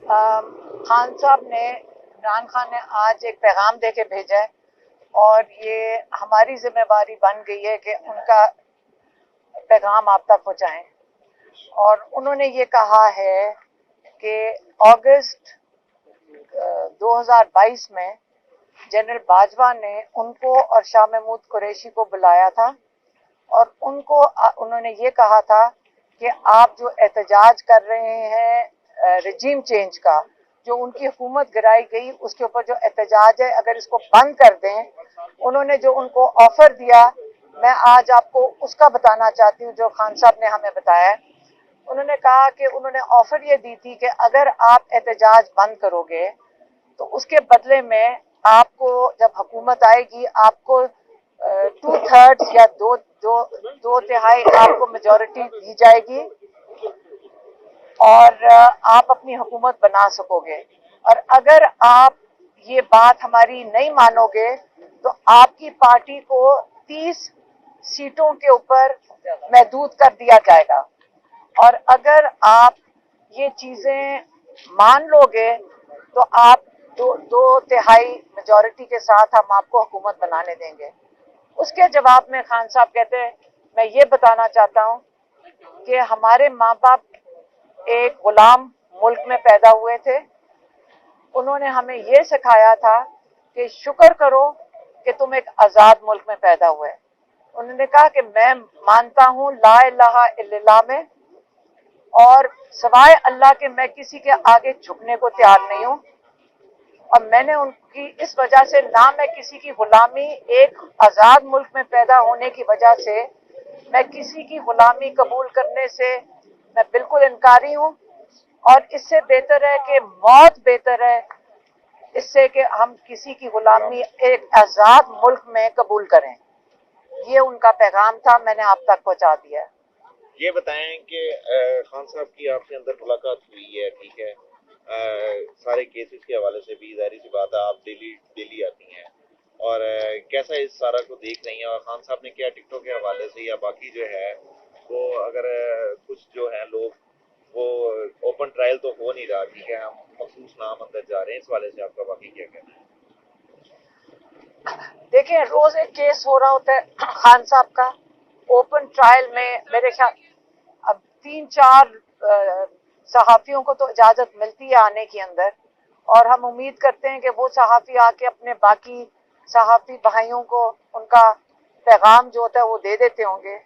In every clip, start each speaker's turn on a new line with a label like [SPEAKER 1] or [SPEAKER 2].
[SPEAKER 1] खान साहब ने, इमरान खान ने आज एक पैगाम दे के भेजा है और ये हमारी जिम्मेदारी बन गई है कि उनका पैगाम आप तक पहुंचाएं। और उन्होंने ये कहा है कि अगस्त 2022 में जनरल बाजवा ने उनको और शाह महमूद कुरैशी को बुलाया था और उन्होंने ये कहा था कि आप जो एहतजाज कर रहे हैं रजीम चेंज का, जो उनकी हुकूमत गिराई गई उसके ऊपर जो एहतजाज है, अगर इसको बंद कर दें। उन्होंने जो उनको ऑफर दिया, मैं आज आपको उसका बताना चाहती हूँ जो खान साहब ने हमें बताया। उन्होंने कहा कि उन्होंने ऑफर ये दी थी कि अगर आप एहतजाज बंद करोगे तो उसके बदले में आपको, जब हुकूमत आएगी, आपको 2/3 या दो तिहाई आपको मेजॉरिटी दी जाएगी और आप अपनी हुकूमत बना सकोगे। और अगर आप ये बात हमारी नहीं मानोगे तो आपकी पार्टी को 30 सीटों के ऊपर महदूद कर दिया जाएगा। और अगर आप ये चीजें मान लोगे तो आप दो तिहाई मेजॉरिटी के साथ हम आपको हुकूमत बनाने देंगे। उसके जवाब में खान साहब कहते हैं, मैं ये बताना चाहता हूँ कि हमारे माँ बाप एक गुलाम मुल्क में पैदा हुए थे। उन्होंने हमें ये सिखाया था कि शुक्र करो कि तुम एक आजाद मुल्क में पैदा हुए। उन्होंने कहा कि मैं मानता हूँ ला इलाहा इल्लल्लाह में, और सवाए अल्लाह के मैं किसी के आगे झुकने को तैयार नहीं हूँ। और मैंने उनकी इस वजह से, ना मैं किसी की गुलामी, एक आजाद मुल्क में पैदा होने की वजह से मैं किसी की गुलामी कबूल करने से मैं बिल्कुल इनकारी हूँ। और इससे बेहतर है कि मौत बेहतर है इससे कि हम किसी की गुलामी एक आजाद मुल्क में कबूल करें। ये उनका पैगाम था, मैंने आप तक पहुंचा दिया है।
[SPEAKER 2] ये बताएं कि खान साहब की आपके अंदर मुलाकात हुई है, ठीक है, सारे केसेस के हवाले से भी जाहिर सी बात है आप दिल्ली आती हैं, और कैसा इस सारा को देख रही हैं, और खान साहब ने क्या टिकटों के हवाले से या बाकी जो है वो, अगर कुछ जो है लोग वो ओपन ट्रायल तो हो नहीं रहा, ठीक है, हम मखसूस नाम अंदर जा रहे हैं, इस वाले से आपका बाकी क्या कहना है?
[SPEAKER 1] देखिए, रोज एक केस हो रहा होता है खान साहब का ओपन ट्रायल में। मेरे ख्याल अब 3-4 सहाफियों को तो इजाजत मिलती है आने की अंदर, और हम उम्मीद करते हैं कि वो सहाफी आके अपने बाकी सहाफी भाइयों को उनका पैगाम जो होता है वो दे देते होंगे।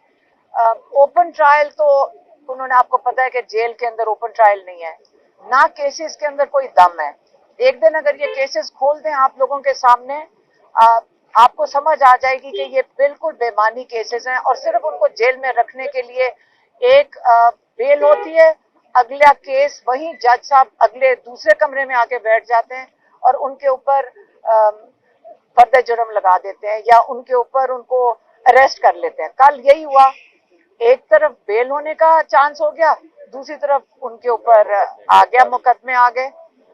[SPEAKER 1] ओपन ट्रायल तो उन्होंने, आपको पता है कि जेल के अंदर ओपन ट्रायल नहीं है, ना केसेस के अंदर कोई दम है। एक दिन अगर ये केसेस खोल दें आप लोगों के सामने, आपको समझ आ जाएगी कि ये बिल्कुल बेमानी केसेस हैं और सिर्फ उनको जेल में रखने के लिए एक बेल होती है। अगला केस वहीं जज साहब अगले दूसरे कमरे में आके बैठ जाते हैं और उनके ऊपर फर्द जुर्म लगा देते हैं या उनके ऊपर उनको अरेस्ट कर लेते हैं। कल यही हुआ, एक तरफ बेल होने का चांस हो गया, दूसरी तरफ उनके ऊपर आ गया, मुकदमे आ गए।